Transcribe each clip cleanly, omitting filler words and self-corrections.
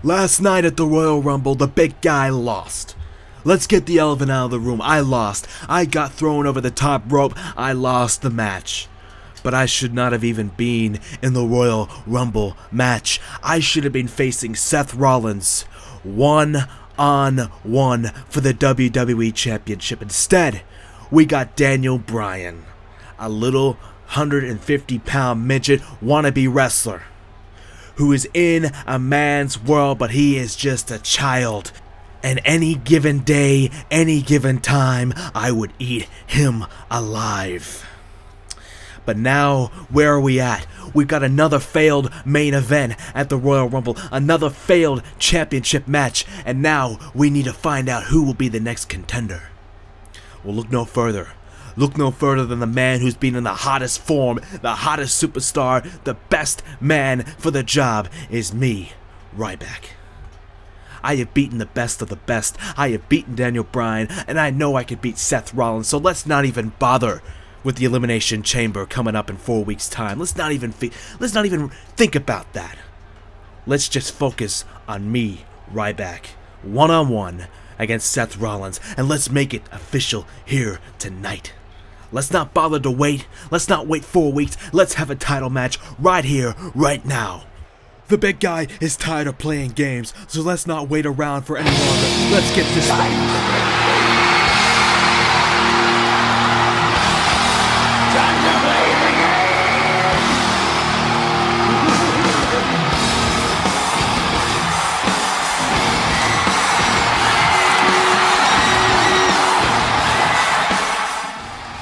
Last night at the Royal Rumble, the big guy lost. Let's get the elephant out of the room. I lost. I got thrown over the top rope. I lost the match. But I should not have even been in the Royal Rumble match. I should have been facing Seth Rollins one-on-one for the WWE Championship. Instead, we got Daniel Bryan, a little 150-pound midget wannabe wrestler who is in a man's world, but he is just a child. And any given day, any given time, I would eat him alive. But now, where are we at? We've got another failed main event at the Royal Rumble, another failed championship match, and now we need to find out who will be the next contender. Well, look no further. Look no further than the man who's been in the hottest form, the hottest superstar, the best man for the job is me, Ryback. I have beaten the best of the best. I have beaten Daniel Bryan, and I know I could beat Seth Rollins, so let's not even bother with the Elimination Chamber coming up in 4 weeks' time. Let's not even think about that. Let's just focus on me, Ryback, one-on-one against Seth Rollins, and let's make it official here tonight. Let's not bother to wait. Let's not wait 4 weeks. Let's have a title match right here, right now. The big guy is tired of playing games, so let's not wait around for any longer. Let's get this started.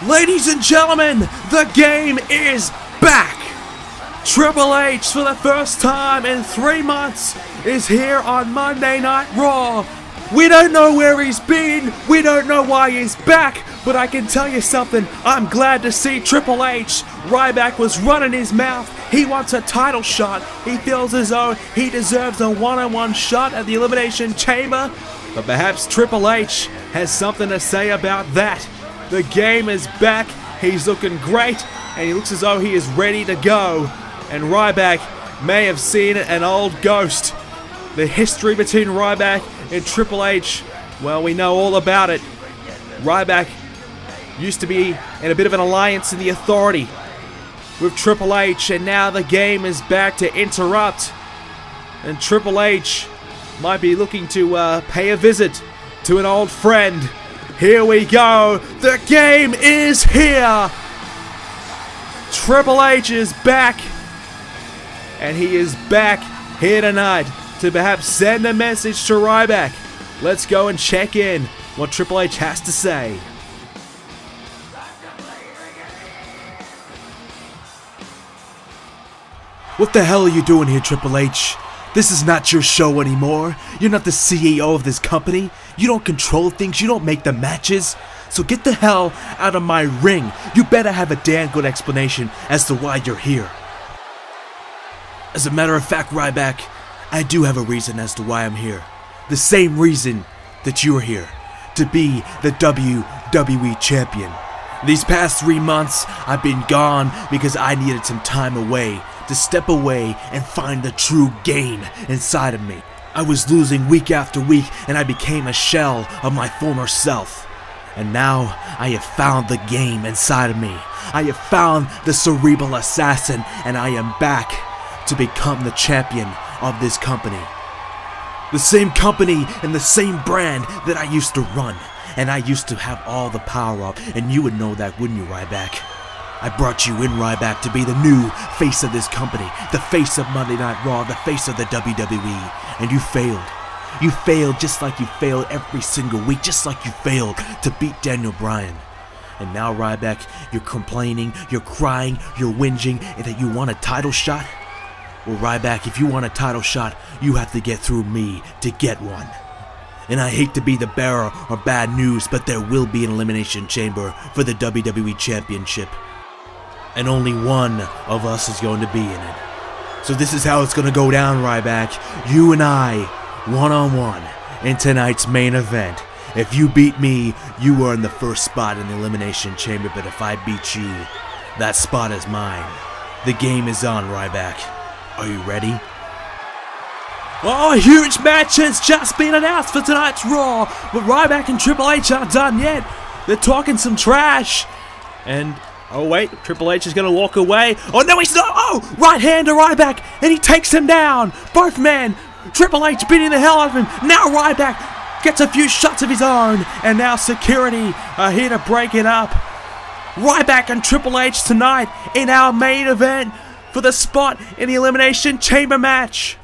Ladies and gentlemen, the game is back! Triple H, for the first time in 3 months, is here on Monday Night Raw. We don't know where he's been, we don't know why he's back, but I can tell you something, I'm glad to see Triple H. Ryback was running his mouth, he wants a title shot, he feels as though he deserves a one-on-one shot at the Elimination Chamber, but perhaps Triple H has something to say about that. The game is back, he's looking great, and he looks as though he is ready to go. And Ryback may have seen an old ghost. The history between Ryback and Triple H, well, we know all about it. Ryback used to be in a bit of an alliance in the Authority with Triple H, and now the game is back to interrupt. And Triple H might be looking to pay a visit to an old friend. Here we go, the game is here! Triple H is back, and he is back here tonight to perhaps send a message to Ryback. Let's go and check in what Triple H has to say. What the hell are you doing here, Triple H? This is not your show anymore. You're not the CEO of this company. You don't control things. You don't make the matches. So get the hell out of my ring. You better have a damn good explanation as to why you're here. As a matter of fact, Ryback, I do have a reason as to why I'm here. The same reason that you're here. To be the WWE Champion. These past 3 months, I've been gone because I needed some time away. To step away and find the true game inside of me. I was losing week after week, and I became a shell of my former self. And now I have found the game inside of me. I have found the cerebral assassin, and I am back to become the champion of this company. The same company and the same brand that I used to run, and I used to have all the power of, and you would know that, wouldn't you, Ryback? I brought you in, Ryback, to be the new face of this company, the face of Monday Night Raw, the face of the WWE, and you failed. You failed just like you failed every single week, just like you failed to beat Daniel Bryan. And now, Ryback, you're complaining, you're crying, you're whinging, and that you want a title shot? Well, Ryback, if you want a title shot, you have to get through me to get one. And I hate to be the bearer of bad news, but there will be an Elimination Chamber for the WWE Championship. And only one of us is going to be in it. So this is how it's going to go down, Ryback. You and I, one-on-one, in tonight's main event. If you beat me, you are in the first spot in the Elimination Chamber, but if I beat you, that spot is mine. The game is on, Ryback. Are you ready? Oh, a huge match has just been announced for tonight's Raw, but Ryback and Triple H aren't done yet. They're talking some trash. And, oh wait, Triple H is going to walk away. Oh no, he's not. Oh, right hand to Ryback, and he takes him down. Both men. Triple H beating the hell out of him. Now Ryback gets a few shots of his own, and now security are here to break it up. Ryback and Triple H tonight in our main event for the spot in the Elimination Chamber match.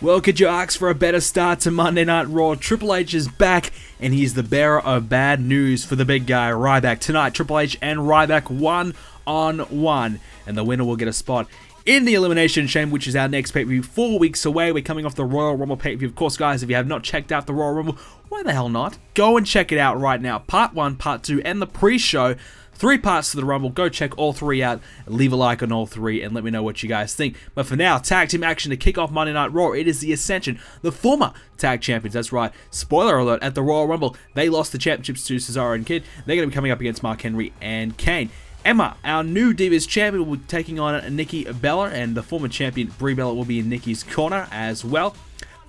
Well, could you ask for a better start to Monday Night Raw? Triple H is back, and he's the bearer of bad news for the big guy, Ryback. Tonight, Triple H and Ryback one-on-one, and the winner will get a spot in the Elimination Chamber, which is our next pay-per-view 4 weeks away. We're coming off the Royal Rumble pay-per-view. Of course, guys, if you have not checked out the Royal Rumble, why the hell not? Go and check it out right now. Part 1, Part 2, and the pre-show. 3 parts to the Rumble. Go check all 3 out. Leave a like on all 3 and let me know what you guys think. But for now, tag team action to kick off Monday Night Raw. It is the Ascension, the former tag champions. That's right. Spoiler alert, at the Royal Rumble, they lost the championships to Cesaro and Kid. They're going to be coming up against Mark Henry and Kane. Emma, our new Divas champion, will be taking on Nikki Bella, and the former champion Brie Bella will be in Nikki's corner as well.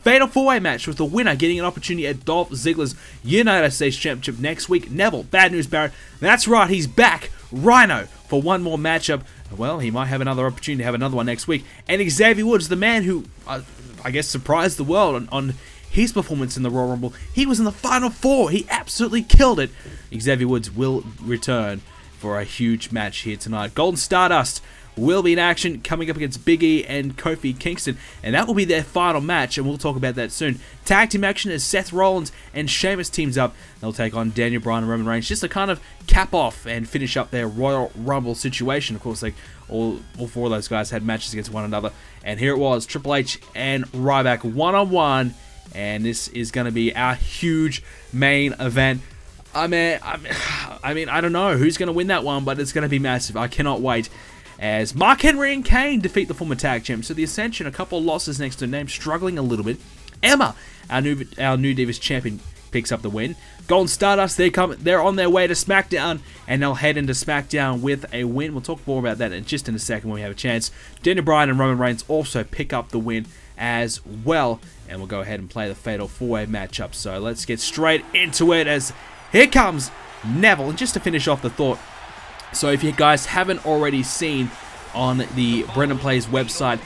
Fatal 4-way match with the winner getting an opportunity at Dolph Ziggler's United States Championship next week. Neville, bad news Barrett, that's right, he's back. Rhino for one more matchup. Well, he might have another opportunity to have another one next week. And Xavier Woods, the man who, I guess, surprised the world on his performance in the Royal Rumble. He was in the Final 4. He absolutely killed it. Xavier Woods will return for a huge match here tonight. Golden Stardust will be in action, coming up against Big E and Kofi Kingston, and that will be their final match, and we'll talk about that soon. Tag team action as Seth Rollins and Sheamus teams up. They'll take on Daniel Bryan and Roman Reigns, just to kind of cap off and finish up their Royal Rumble situation. Of course, like all 4 of those guys had matches against one another, and here it was, Triple H and Ryback one-on-one, and this is going to be our huge main event. I mean, I don't know who's going to win that one, but it's going to be massive. I cannot wait. As Mark Henry and Kane defeat the former tag champs. So the Ascension, a couple of losses next to their name, struggling a little bit. Emma, our new Divas champion, picks up the win. Golden Stardust, they're on their way to Smackdown, and they'll head into Smackdown with a win. We'll talk more about that in just in a second when we have a chance. Daniel Bryan and Roman Reigns also pick up the win as well, and we'll go ahead and play the Fatal 4-Way matchup. So let's get straight into it as here comes Neville. And just to finish off the thought, so if you guys haven't already seen on the BrendenPlayz website,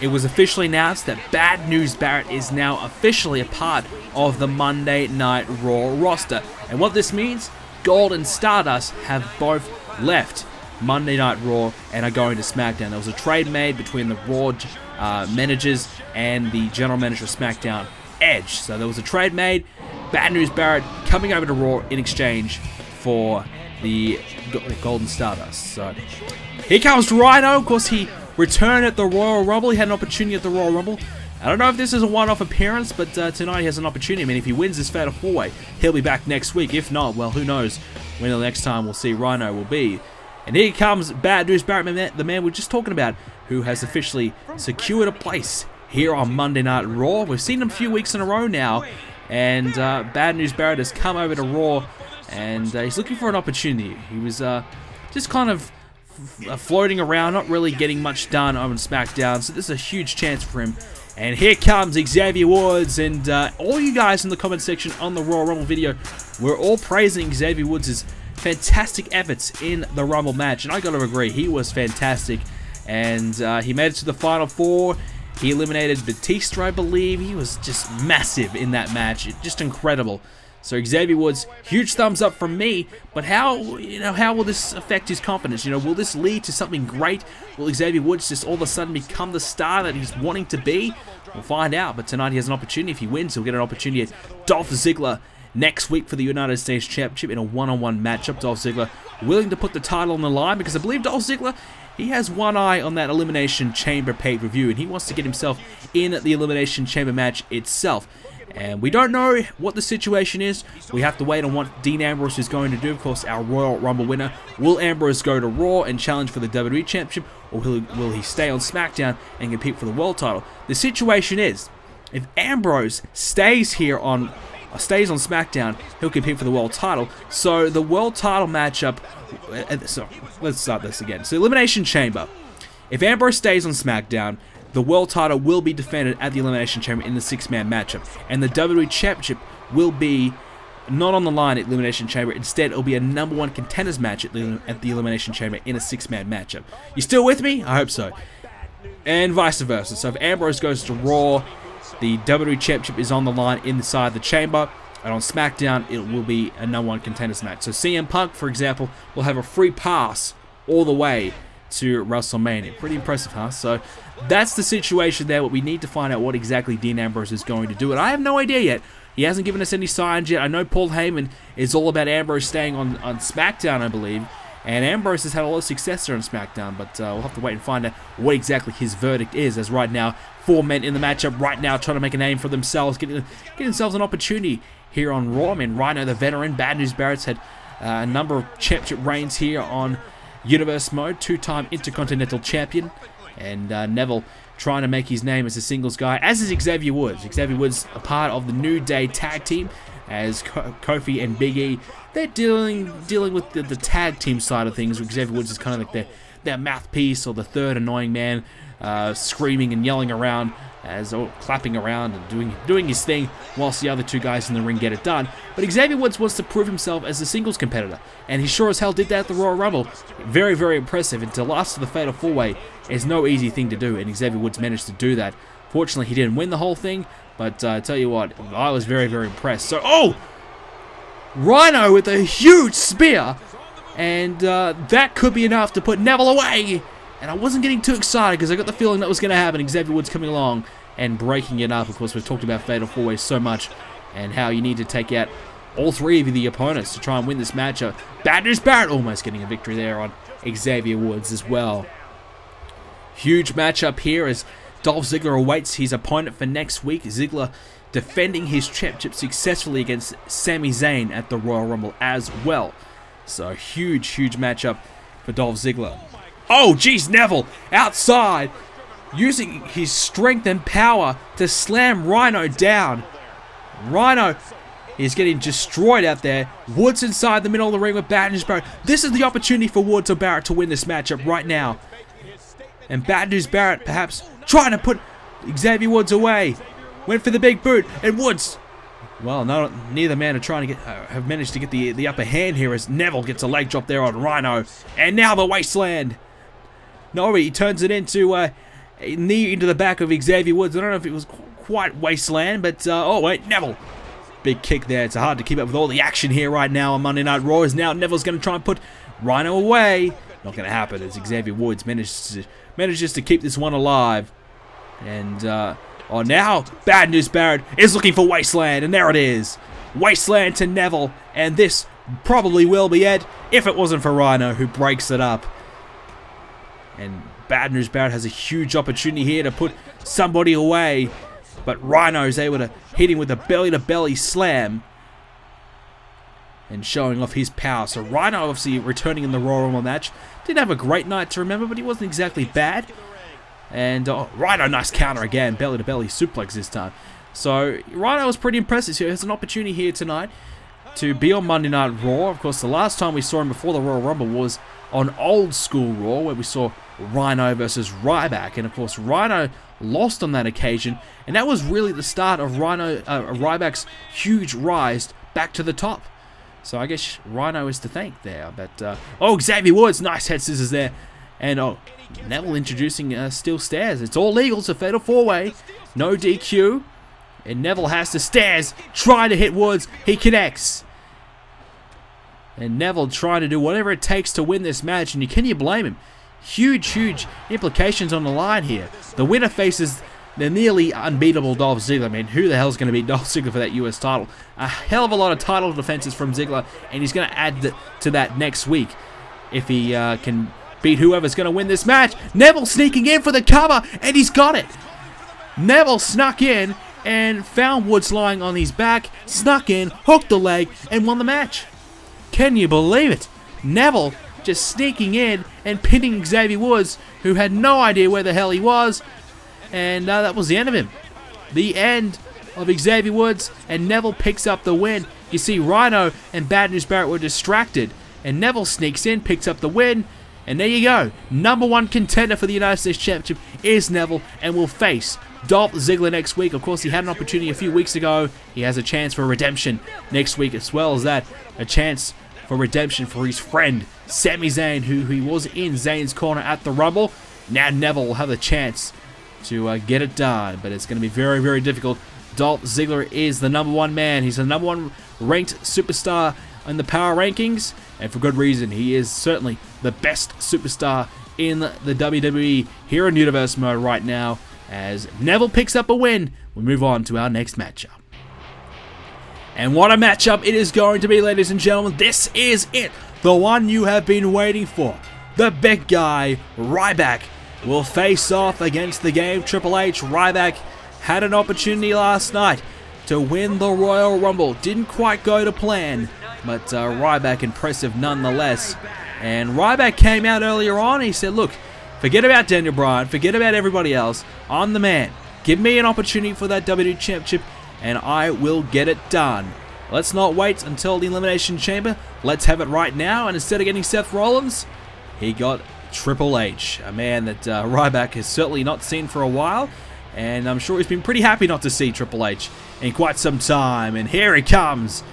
it was officially announced that Bad News Barrett is now officially a part of the Monday Night Raw roster. And what this means, Gold and Stardust have both left Monday Night Raw and are going to SmackDown. There was a trade made between the Raw managers and the general manager of SmackDown, Edge. So there was a trade made. Bad News Barrett coming over to Raw in exchange for the Golden Stardust. So here comes Rhino. Of course, he returned at the Royal Rumble. He had an opportunity at the Royal Rumble. I don't know if this is a one-off appearance, but tonight he has an opportunity. I mean, if he wins this Fatal 4-Way, he'll be back next week. If not, well, who knows when the next time we'll see Rhino will be. And here comes Bad News Barrett, the man we're just talking about, who has officially secured a place here on Monday Night Raw. We've seen him a few weeks in a row now, and Bad News Barrett has come over to Raw, and he's looking for an opportunity. He was just kind of floating around, not really getting much done on SmackDown, so this is a huge chance for him. And here comes Xavier Woods, and all you guys in the comment section on the Royal Rumble video, we're all praising Xavier Woods' fantastic efforts in the Rumble match, and I gotta agree, he was fantastic, and he made it to the Final 4. He eliminated Batista, I believe. He was just massive in that match, just incredible. So Xavier Woods, huge thumbs up from me, but how will this affect his confidence? Will this lead to something great? Will Xavier Woods just all of a sudden become the star that he's wanting to be? We'll find out, but tonight he has an opportunity. If he wins, he'll get an opportunity at Dolph Ziggler next week for the United States Championship in a one-on-one matchup. Dolph Ziggler willing to put the title on the line because I believe Dolph Ziggler, he has one eye on that Elimination Chamber pay-per-view, and he wants to get himself in the Elimination Chamber match itself. And we don't know what the situation is. We have to wait on what Dean Ambrose is going to do. Of course, our Royal Rumble winner. Will Ambrose go to Raw and challenge for the WWE Championship, or will he stay on SmackDown and compete for the world title? The situation is, if Ambrose stays on SmackDown, he'll compete for the world title. So the world title matchup. So let's start this again. So Elimination Chamber. If Ambrose stays on SmackDown, the world title will be defended at the Elimination Chamber in the 6-man matchup. And the WWE Championship will be not on the line at Elimination Chamber. Instead, it'll be a #1 contenders match at the Elimination Chamber in a 6-man matchup. You still with me? I hope so. And vice versa. So if Ambrose goes to Raw, the WWE Championship is on the line inside the chamber. And on Smackdown, it will be a #1 contenders match. So CM Punk, for example, will have a free pass all the way to WrestleMania. Pretty impressive, huh? So that's the situation there. What we need to find out what exactly Dean Ambrose is going to do. And I have no idea yet. He hasn't given us any signs yet. I know Paul Heyman is all about Ambrose staying on SmackDown, I believe. And Ambrose has had a lot of success there on SmackDown. But we'll have to wait and find out what exactly his verdict is. As right now, 4 men in the matchup right now trying to make a name for themselves. Getting themselves an opportunity here on Raw. I mean, Rhino, the veteran. Bad News Barrett's had a number of championship reigns here on Universe Mode. 2-time Intercontinental Champion. And Neville trying to make his name as a singles guy, as is Xavier Woods. Xavier Woods a part of the New Day tag team, as Kofi and Big E, they're dealing with the tag team side of things. Xavier Woods is kind of like their mouthpiece, or the third annoying man, screaming and yelling around, clapping around and doing his thing, whilst the other 2 guys in the ring get it done. But Xavier Woods wants to prove himself as a singles competitor, and he sure as hell did that at the Royal Rumble. Very, very impressive, and to last to the Fatal 4-Way is no easy thing to do, and Xavier Woods managed to do that. Fortunately, he didn't win the whole thing, but I tell you what, I was very, very impressed. So, Rhino with a huge spear, and that could be enough to put Neville away. And I wasn't getting too excited because I got the feeling that was going to happen. Xavier Woods coming along and breaking it up. Of course, we've talked about Fatal 4-Ways so much, and how you need to take out all 3 of the opponents to try and win this matchup. Bad News Barrett almost getting a victory there on Xavier Woods as well. Huge matchup here as Dolph Ziggler awaits his opponent for next week. Ziggler defending his championship successfully against Sami Zayn at the Royal Rumble as well. So huge, huge matchup for Dolph Ziggler. Oh, geez, Neville outside, using his strength and power to slam Rhino down. Rhino is getting destroyed out there. Woods inside the middle of the ring with Bad News Barrett. This is the opportunity for Woods or Barrett to win this matchup right now. And Bad News Barrett perhaps trying to put Xavier Woods away. Went for the big boot, and Woods, well, neither man are trying to have managed to get the upper hand here, as Neville gets a leg drop there on Rhino. And now the wasteland. No, he turns it into a knee into the back of Xavier Woods. I don't know if it was quite wasteland, but oh wait, Neville. Big kick there. It's hard to keep up with all the action here right now on Monday Night Raw. As now Neville's going to try and put Rhino away. Not going to happen, as Xavier Woods manages to keep this one alive. And now Bad News Barrett is looking for wasteland, and there it is. Wasteland to Neville, and this probably will be it if it wasn't for Rhino, who breaks it up. And Bad News Barrett has a huge opportunity here to put somebody away, but Rhino's able to hit him with a belly-to-belly slam and showing off his power. So Rhino obviously returning in the Royal Rumble match. Didn't have a great night to remember, but he wasn't exactly bad. And Rhino, nice counter again, belly-to-belly suplex this time. So Rhino was pretty impressive. So he has an opportunity here tonight to be on Monday Night Raw. Of course, the last time we saw him before the Royal Rumble was on Old School Raw, where we saw Rhino versus Ryback, and of course Rhino lost on that occasion, and that was really the start of Ryback's huge rise back to the top. So I guess Rhino is to thank there. But Xavier Woods, nice head scissors there, and Neville introducing steel stairs. It's all legal, it's a fatal 4-way, no DQ, and Neville has the stairs, trying to hit Woods, he connects. And Neville trying to do whatever it takes to win this match, and can you blame him? Huge, huge implications on the line here. The winner faces the nearly unbeatable Dolph Ziggler. I mean, who the hell is going to beat Dolph Ziggler for that US title? A hell of a lot of title defenses from Ziggler, and he's going to add to that next week if he can beat whoever's going to win this match. Neville sneaking in for the cover, and he's got it. Neville snuck in and found Woods lying on his back, snuck in, hooked the leg, and won the match. Can you believe it? Neville just sneaking in and pinning Xavier Woods, who had no idea where the hell he was, and that was the end of him. The end of Xavier Woods, and Neville picks up the win. You see Rhino and Bad News Barrett were distracted, and Neville sneaks in, picks up the win, And there you go. #1 contender for the United States Championship is Neville and will face Dolph Ziggler next week. Of course, he had an opportunity a few weeks ago. He has a chance for redemption next week, as well as that, a chance for redemption for his friend Sami Zayn, who he was in Zayn's corner at the Rumble. Now Neville will have the chance to get it done, but it's going to be very, very difficult. Dolph Ziggler is the #1 man. He's the #1 ranked superstar in the power rankings, and for good reason. He is certainly the best superstar in the WWE here in Universe Mode right now. As Neville picks up a win, we move on to our next matchup. And what a matchup it is going to be, ladies and gentlemen. This is it, the one you have been waiting for. The big guy, Ryback, will face off against the game Triple H. Ryback had an opportunity last night to win the Royal Rumble. Didn't quite go to plan, but Ryback impressive nonetheless. And Ryback came out earlier on, he said, look, forget about Daniel Bryan, forget about everybody else. I'm the man. Give me an opportunity for that WWE Championship, and I will get it done. Let's not wait until the Elimination Chamber. Let's have it right now. And instead of getting Seth Rollins, he got Triple H, a man that Ryback has certainly not seen for a while. And I'm sure he's been pretty happy not to see Triple H in quite some time. And here he comes.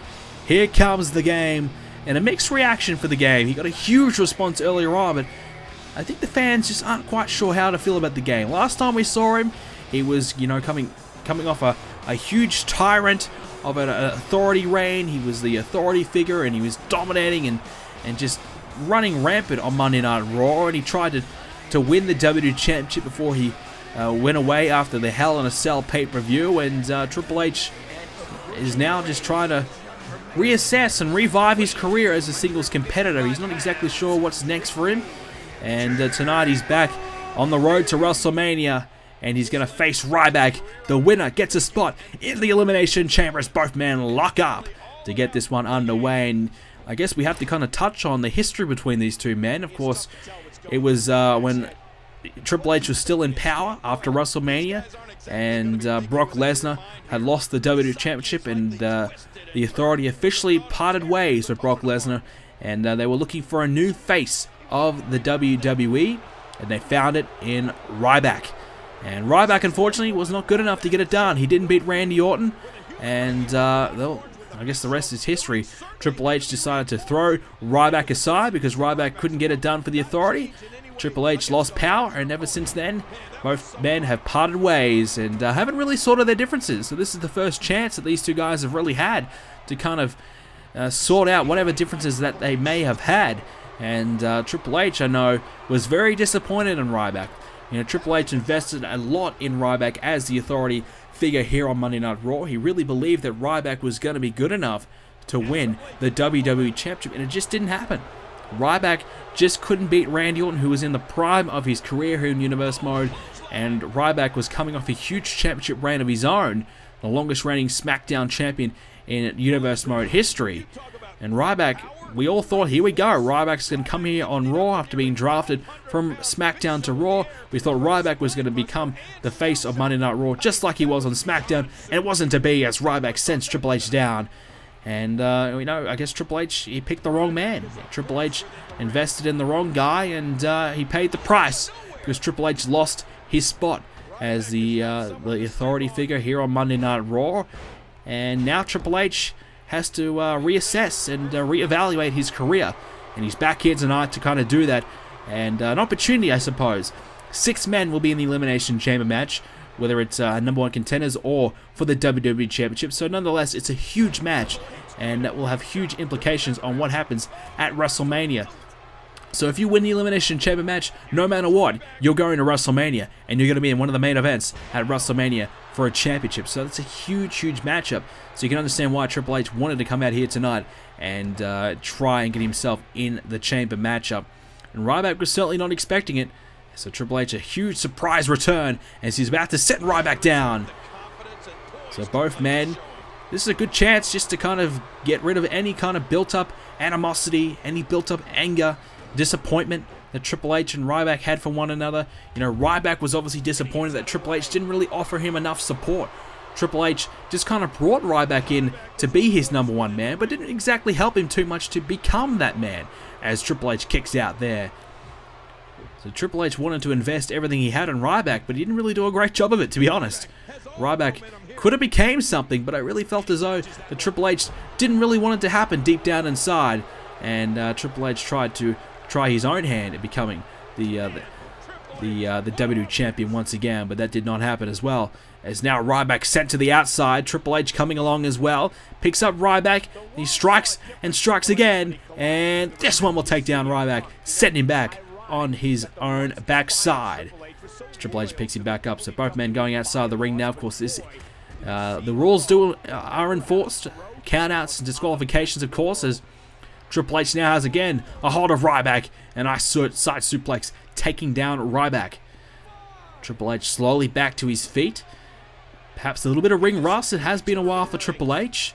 Here comes the game. And a mixed reaction for the game. He got a huge response earlier on, but I think the fans just aren't quite sure how to feel about the game. Last time we saw him, he was, you know, coming off a huge tyrant of an authority reign. He was the authority figure, and he was dominating and just running rampant on Monday Night Raw. And he tried to win the WWE Championship before he went away after the Hell in a Cell pay-per-view. And Triple H is now just trying to reassess and revive his career as a singles competitor. He's not exactly sure what's next for him. And tonight he's back on the road to WrestleMania, and he's going to face Ryback. The winner gets a spot in the Elimination Chamber as both men lock up to get this one underway. And I guess we have to kind of touch on the history between these two men. Of course, it was when Triple H was still in power after WrestleMania, and Brock Lesnar had lost the WWE Championship, and the Authority officially parted ways with Brock Lesnar, and they were looking for a new face of the WWE, and they found it in Ryback. And Ryback, unfortunately, was not good enough to get it done. He didn't beat Randy Orton, and I guess the rest is history. Triple H decided to throw Ryback aside because Ryback couldn't get it done for the Authority. Triple H lost power, and ever since then, both men have parted ways and haven't really sorted their differences. So this is the first chance that these two guys have really had to kind of sort out whatever differences that they may have had. And Triple H, I know, was very disappointed in Ryback. You know, Triple H invested a lot in Ryback as the Authority figure here on Monday Night Raw. He really believed that Ryback was going to be good enough to win the WWE Championship, and it just didn't happen. Ryback just couldn't beat Randy Orton, who was in the prime of his career here in Universe Mode, and Ryback was coming off a huge championship reign of his own, the longest reigning Smackdown champion in Universe Mode history. And Ryback, we all thought, here we go, Ryback's going to come here on Raw after being drafted from Smackdown to Raw. We thought Ryback was going to become the face of Monday Night Raw, just like he was on Smackdown, and it wasn't to be, as Ryback sends Triple H down. And, you know, I guess Triple H, he picked the wrong man. Triple H invested in the wrong guy, and he paid the price because Triple H lost his spot as the Authority figure here on Monday Night Raw. And now Triple H has to reassess and reevaluate his career. And he's back here tonight to kind of do that. And an opportunity, I suppose. 6 men will be in the Elimination Chamber match, whether it's #1 contenders or for the WWE Championship. So nonetheless, it's a huge match, and that will have huge implications on what happens at WrestleMania. So if you win the Elimination Chamber match, no matter what, you're going to WrestleMania, and you're going to be in one of the main events at WrestleMania for a championship. So that's a huge, huge matchup. So you can understand why Triple H wanted to come out here tonight and try and get himself in the Chamber matchup. And Ryback was certainly not expecting it. So Triple H, a huge surprise return as he's about to set Ryback down. So both men, this is a good chance just to kind of get rid of any kind of built-up animosity, any built-up anger, disappointment that Triple H and Ryback had for one another. You know, Ryback was obviously disappointed that Triple H didn't really offer him enough support. Triple H just kind of brought Ryback in to be his #1 man, but didn't exactly help him too much to become that man, as Triple H kicks out there. So Triple H wanted to invest everything he had in Ryback, but he didn't really do a great job of it, to be honest. Ryback could have became something, but I really felt as though the Triple H didn't really want it to happen deep down inside, and Triple H tried to try his own hand at becoming the WWE Champion once again, but that did not happen as well. As now Ryback sent to the outside, Triple H coming along as well, picks up Ryback, he strikes and strikes again, and this one will take down Ryback, setting him back on his own backside. Triple H picks him back up, so both men going outside the ring now. Of course, the rules are enforced, countouts and disqualifications, of course, as Triple H now has again a hold of Ryback, and a side suplex taking down Ryback. Triple H slowly back to his feet. Perhaps a little bit of ring rust. It has been a while for Triple H.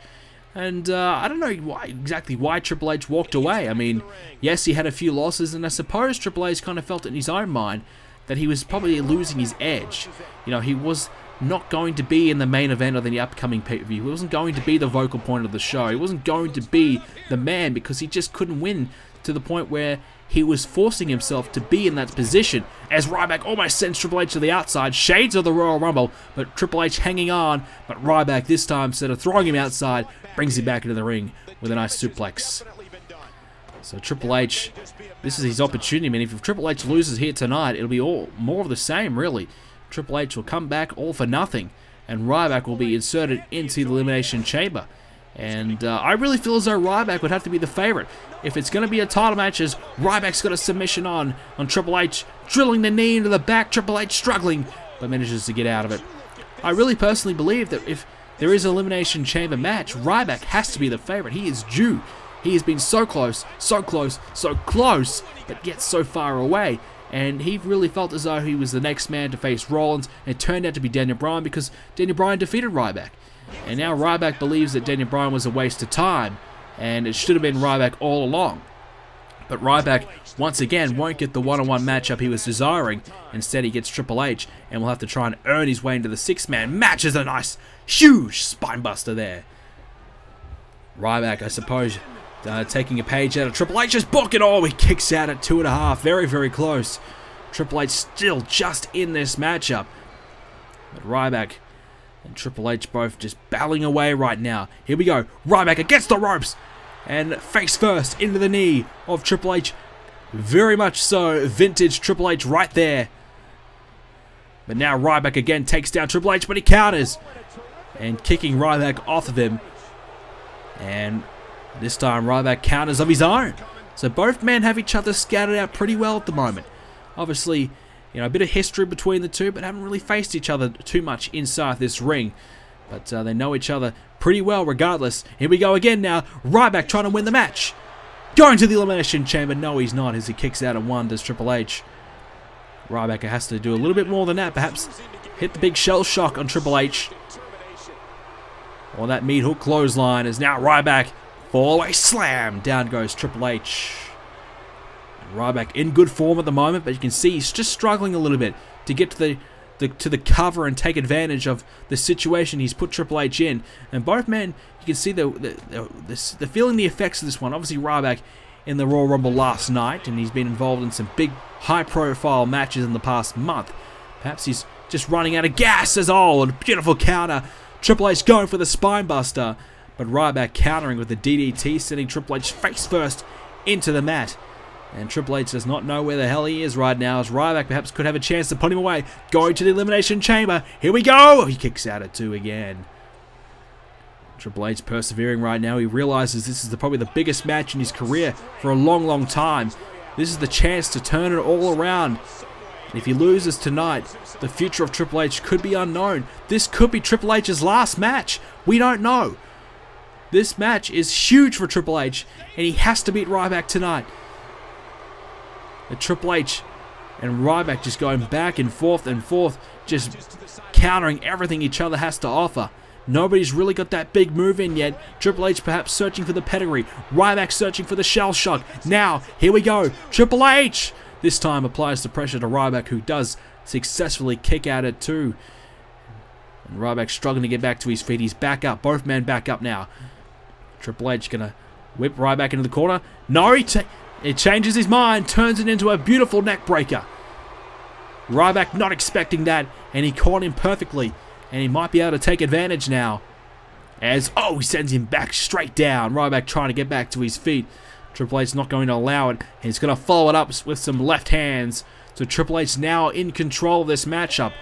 And I don't know exactly why Triple H walked away. I mean, yes, he had a few losses, and I suppose Triple H kind of felt in his own mind that he was probably losing his edge. You know, he was not going to be in the main event of the upcoming pay-per-view. He wasn't going to be the vocal point of the show. He wasn't going to be the man because he just couldn't win to the point where he was forcing himself to be in that position as Ryback almost sends Triple H to the outside. Shades of the Royal Rumble, but Triple H hanging on. But Ryback this time, instead of throwing him outside, brings him back into the ring with a nice suplex. So Triple H, this is his opportunity. I mean, if Triple H loses here tonight, it'll be all more of the same, really. Triple H will come back all for nothing, and Ryback will be inserted into the Elimination Chamber. And I really feel as though Ryback would have to be the favorite. If it's going to be a title match, as Ryback's got a submission on Triple H, drilling the knee into the back, Triple H struggling, but manages to get out of it. I really personally believe that if there is an Elimination Chamber match, Ryback has to be the favorite. He is due. He has been so close, so close, so close, but yet so far away. And he really felt as though he was the next man to face Rollins, and it turned out to be Daniel Bryan because Daniel Bryan defeated Ryback. And now Ryback believes that Daniel Bryan was a waste of time, and it should have been Ryback all along. But Ryback, once again, won't get the one-on-one matchup he was desiring. Instead, he gets Triple H, and will have to try and earn his way into the six-man match. As a nice, huge spinebuster there. Ryback, I suppose, taking a page out of Triple H's book, and oh, he kicks out at 2.5. Very, very close. Triple H still just in this matchup. But Ryback and Triple H both just battling away right now. Here we go. Ryback against the ropes. And face first into the knee of Triple H. Very much so. Vintage Triple H right there. But now Ryback again takes down Triple H, but he counters. And kicking Ryback off of him. And this time Ryback counters of his own. So both men have each other scouted out pretty well at the moment. Obviously, you know, a bit of history between the two, but haven't really faced each other too much inside this ring. But they know each other pretty well regardless. Here we go again now. Ryback trying to win the match. Going to the Elimination Chamber. No, he's not, as he kicks out at 1, does Triple H. Ryback has to do a little bit more than that. Perhaps hit the big shell shock on Triple H. Or that meat hook clothesline is now Ryback. Fall-away slam. Down goes Triple H. Ryback in good form at the moment, but you can see he's just struggling a little bit to get to the cover and take advantage of the situation he's put Triple H in. And both men, you can see they're feeling the effects of this one. Obviously Ryback in the Royal Rumble last night, and he's been involved in some big high-profile matches in the past month. Perhaps he's just running out of gas as old. Beautiful counter. Triple H going for the spine buster, but Ryback countering with the DDT, sending Triple H face first into the mat. And Triple H does not know where the hell he is right now, as Ryback perhaps could have a chance to put him away. Going to the Elimination Chamber. Here we go. He kicks out at 2 again. Triple H persevering right now. He realizes this is probably the biggest match in his career for a long, long time. This is the chance to turn it all around. And if he loses tonight, the future of Triple H could be unknown. This could be Triple H's last match. We don't know. This match is huge for Triple H, and he has to beat Ryback tonight. The Triple H and Ryback just going back and forth, just countering everything each other has to offer. Nobody's really got that big move in yet. Triple H perhaps searching for the pedigree. Ryback searching for the shell shock. Now, here we go. Triple H this time applies the pressure to Ryback, who does successfully kick out at 2. And Ryback struggling to get back to his feet. He's back up. Both men back up now. Triple H gonna whip Ryback into the corner. No, he changes his mind, turns it into a beautiful neck breaker. Ryback not expecting that, and he caught him perfectly, and he might be able to take advantage now. As, oh, he sends him back straight down. Ryback trying to get back to his feet. Triple H not going to allow it. He's going to follow it up with some left hands. So Triple H now in control of this matchup.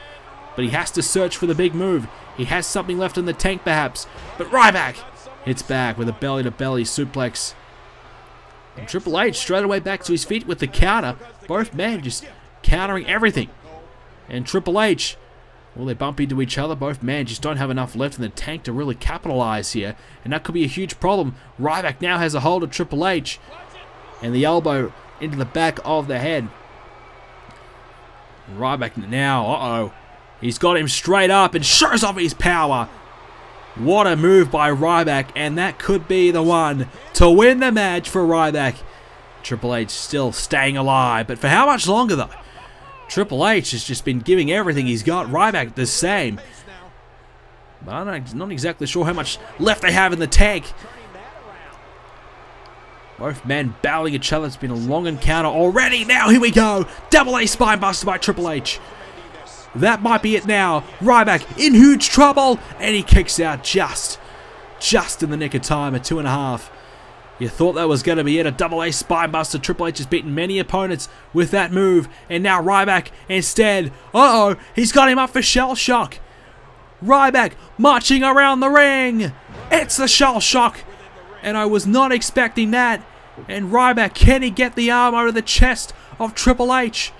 But he has to search for the big move. He has something left in the tank perhaps. But Ryback hits back with a belly-to-belly suplex. And Triple H straight away back to his feet with the counter. Both men just countering everything. And Triple H, well, they bump into each other. Both men just don't have enough left in the tank to really capitalize here. And that could be a huge problem. Ryback now has a hold of Triple H. And the elbow into the back of the head. Ryback now, uh-oh. He's got him straight up and shows off his power. What a move by Ryback. And that could be the one to win the match for Ryback. Triple H still staying alive. But for how much longer, though? Triple H has just been giving everything he's got. Ryback the same. But I'm not exactly sure how much left they have in the tank. Both men battling each other. It's been a long encounter already. Now, here we go. Double A spinebuster by Triple H. That might be it now. Ryback in huge trouble. And he kicks out just in the nick of time at 2.5. You thought that was going to be it. A double A spinebuster. Triple H has beaten many opponents with that move. And now Ryback instead. Uh-oh. He's got him up for shell shock. Ryback marching around the ring. It's the shell shock. And I was not expecting that. And Ryback, can he get the arm over the chest of Triple H?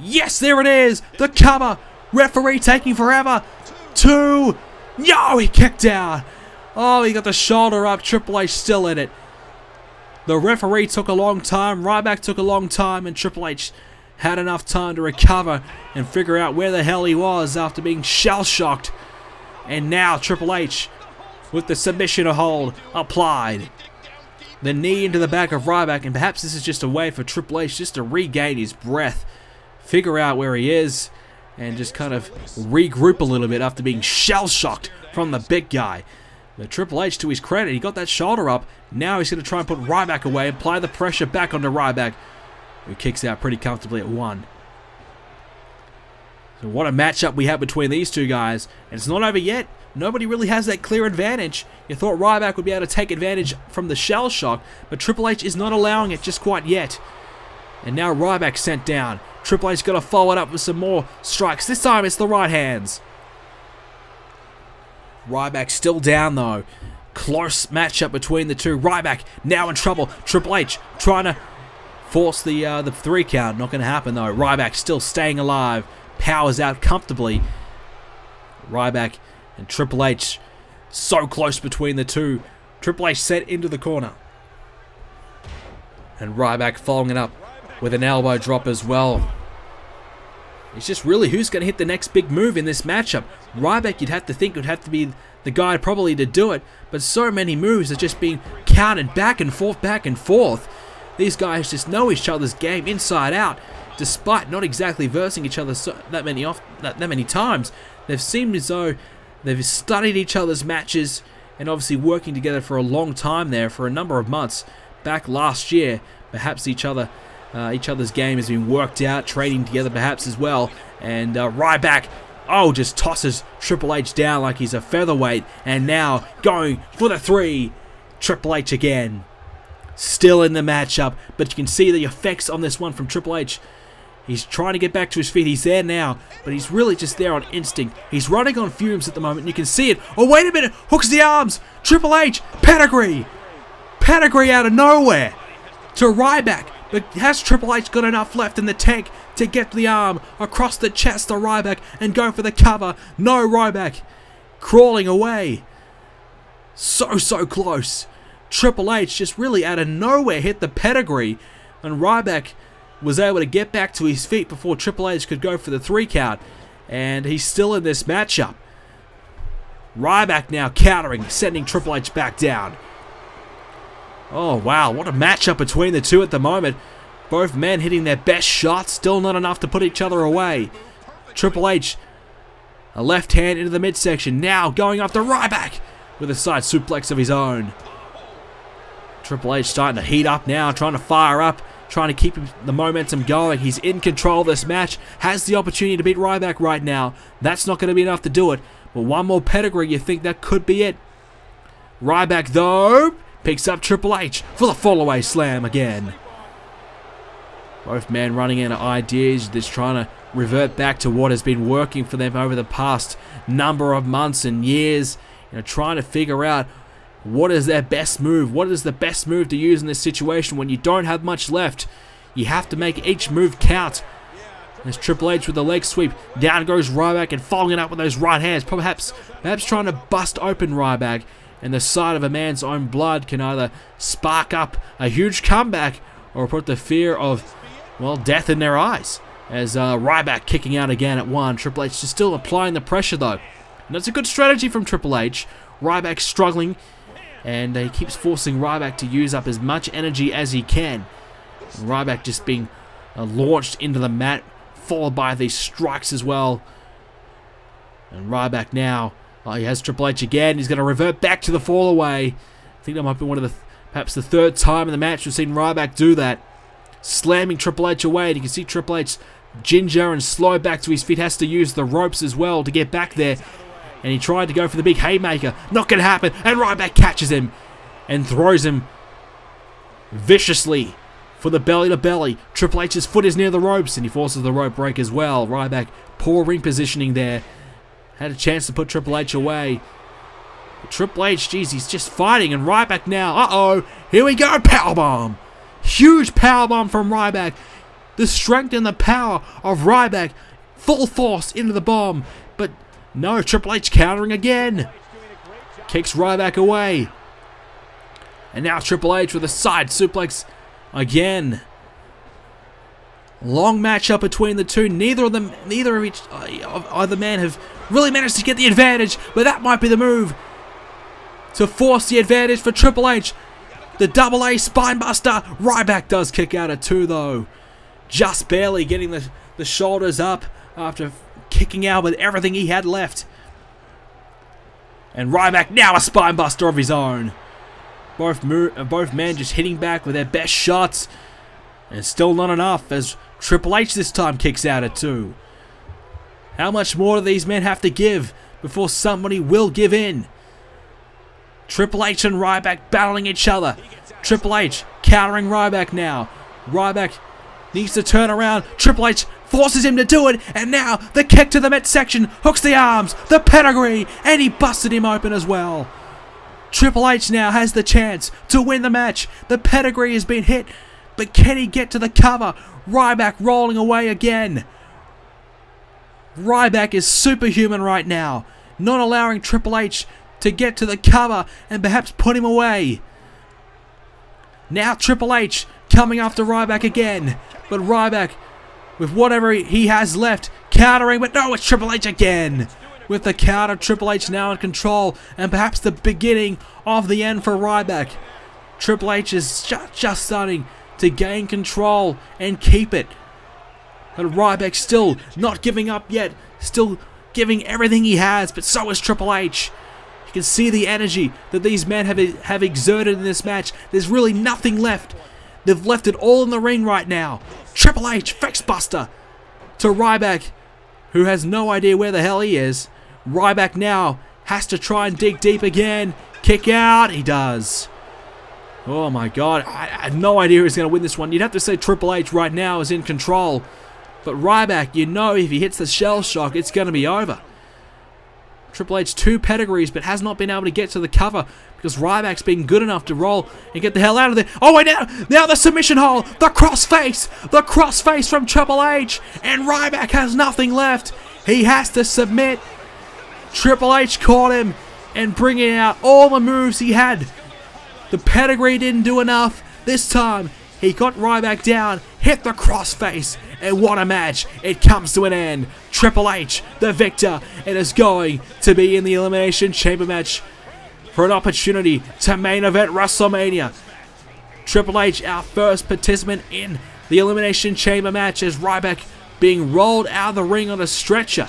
Yes, there it is. The cover. Referee taking forever. 2. No, he kicked out. Oh, he got the shoulder up. Triple H still in it. The referee took a long time. Ryback took a long time. And Triple H had enough time to recover and figure out where the hell he was after being shell-shocked. And now Triple H with the submission hold applied. The knee into the back of Ryback. And perhaps this is just a way for Triple H just to regain his breath. Figure out where he is. And just kind of regroup a little bit after being shell-shocked from the big guy. But Triple H, to his credit, he got that shoulder up. Now he's going to try and put Ryback away, apply the pressure back onto Ryback, who kicks out pretty comfortably at 1. So what a matchup we have between these two guys. And it's not over yet. Nobody really has that clear advantage. You thought Ryback would be able to take advantage from the shell shock, but Triple H is not allowing it just quite yet. And now Ryback sent down. Triple H got to follow it up with some more strikes. This time it's the right hands. Ryback still down though. Close matchup between the two. Ryback now in trouble. Triple H trying to force the 3 count. Not going to happen though. Ryback still staying alive. Powers out comfortably. Ryback and Triple H so close between the two. Triple H set into the corner. And Ryback following it up with an elbow drop as well. It's just really who's going to hit the next big move in this matchup. Ryback, you'd have to think, would have to be the guy probably to do it, but so many moves are just being counted back and forth, back and forth. These guys just know each other's game inside out, despite not exactly versing each other that many times. They've seemed as though they've studied each other's matches and obviously working together for a long time there, for a number of months. Back last year, perhaps each other's game has been worked out, training together perhaps as well. And Ryback, oh, just tosses Triple H down like he's a featherweight. And now going for the 3. Triple H again. Still in the matchup, but you can see the effects on this one from Triple H. He's trying to get back to his feet. He's there now, but he's really just there on instinct. He's running on fumes at the moment. You can see it. Oh, wait a minute. Hooks the arms. Triple H. Pedigree. Pedigree out of nowhere to Ryback. But has Triple H got enough left in the tank to get the arm across the chest of Ryback and go for the cover? No, Ryback crawling away. So close. Triple H just really out of nowhere hit the pedigree, and Ryback was able to get back to his feet before Triple H could go for the 3 count. And he's still in this matchup. Ryback now countering, sending Triple H back down. Oh, wow, what a matchup between the two at the moment. Both men hitting their best shots, still not enough to put each other away. Triple H, a left hand into the midsection, now going after Ryback with a side suplex of his own. Triple H starting to heat up now, trying to fire up. trying to keep the momentum going. He's in control of this match, has the opportunity to beat Ryback right now. That's not going to be enough to do it, but one more pedigree, you think that could be it. Ryback, though, picks up Triple H for the fall-away slam again. Both men running out of ideas, just trying to revert back to what has been working for them over the past number of months and years. You know, trying to figure out what is their best move. What is the best move to use in this situation when you don't have much left? You have to make each move count. There's Triple H with the leg sweep. Down goes Ryback and following it up with those right hands. Perhaps trying to bust open Ryback. And the sight of a man's own blood can either spark up a huge comeback or put the fear of, well, death in their eyes. As Ryback kicking out again at one. Triple H is still applying the pressure though. And that's a good strategy from Triple H. Ryback struggling. And he keeps forcing Ryback to use up as much energy as he can. And Ryback just being launched into the mat. Followed by these strikes as well. And Ryback now. He has Triple H again. He's going to revert back to the fall away. I think that might be one of the, perhaps the third time in the match we've seen Ryback do that. Slamming Triple H away. And you can see Triple H ginger and slow back to his feet. Has to use the ropes as well to get back there. And he tried to go for the big haymaker. Not going to happen. And Ryback catches him. And throws him viciously for the belly to belly. Triple H's foot is near the ropes. And he forces the rope break as well. Ryback, poor ring positioning there. Had a chance to put Triple H away. But Triple H, geez, he's just fighting. And Ryback now. Uh-oh. Here we go. Powerbomb. Huge powerbomb from Ryback. The strength and the power of Ryback. Full force into the bomb. But no, Triple H countering again. Kicks Ryback away. And now Triple H with a side suplex again. Long matchup between the two. Neither of either man have really managed to get the advantage, but that might be the move to force the advantage for Triple H. The double A spinebuster. Ryback does kick out at two though. Just barely getting the shoulders up after kicking out with everything he had left. And Ryback now a spinebuster of his own. Both men just hitting back with their best shots. And still not enough as Triple H this time kicks out at two. How much more do these men have to give before somebody will give in? Triple H and Ryback battling each other. Triple H countering Ryback now. Ryback needs to turn around. Triple H forces him to do it. And now the kick to the midsection. Hooks the arms. The pedigree. And he busted him open as well. Triple H now has the chance to win the match. The pedigree has been hit. But can he get to the cover? Ryback rolling away again. Ryback is superhuman right now. Not allowing Triple H to get to the cover and perhaps put him away. Now Triple H coming after Ryback again. But Ryback, with whatever he has left, countering. But no, it's Triple H again. With the counter, Triple H now in control. And perhaps the beginning of the end for Ryback. Triple H is just starting to gain control and keep it. But Ryback still not giving up yet. Still giving everything he has. But so is Triple H. You can see the energy that these men have exerted in this match. There's really nothing left. They've left it all in the ring right now. Triple H, facebuster to Ryback, who has no idea where the hell he is. Ryback now has to try and dig deep again. Kick out. He does. Oh my god. I have no idea who's going to win this one. You'd have to say Triple H right now is in control. But Ryback, you know if he hits the shell shock, it's going to be over. Triple H 2 pedigrees, but has not been able to get to the cover because Ryback's been good enough to roll and get the hell out of there. Oh, wait, now the submission hold, the crossface from Triple H, and Ryback has nothing left. He has to submit. Triple H caught him and bringing out all the moves he had. The pedigree didn't do enough. This time, he got Ryback down, hit the crossface, and what a match. It comes to an end. Triple H, the victor, and is going to be in the Elimination Chamber match for an opportunity to main event WrestleMania. Triple H, our first participant in the Elimination Chamber match, as Ryback being rolled out of the ring on a stretcher.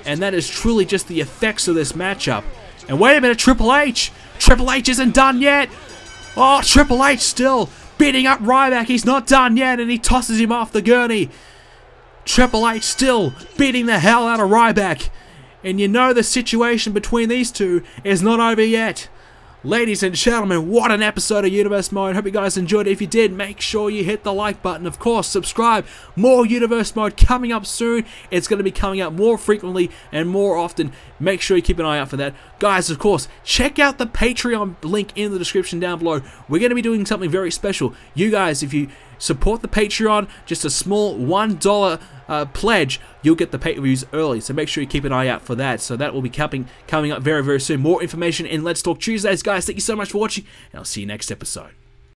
And that is truly just the effects of this matchup. And wait a minute, Triple H! Triple H isn't done yet! Oh, Triple H still beating up Ryback. He's not done yet, and he tosses him off the gurney. Triple H still beating the hell out of Ryback. And you know the situation between these two is not over yet. Ladies and gentlemen, what an episode of Universe Mode. Hope you guys enjoyed it. If you did, make sure you hit the like button. Of course, subscribe. More Universe Mode coming up soon. It's going to be coming out more frequently and more often. Make sure you keep an eye out for that. Guys, of course, check out the Patreon link in the description down below. We're going to be doing something very special. You guys, if you support the Patreon, just a small $1 pledge, you'll get the pay-per-views early, so make sure you keep an eye out for that. So that will be coming up very, very soon. More information in Let's Talk Tuesdays, guys. Thank you so much for watching, and I'll see you next episode.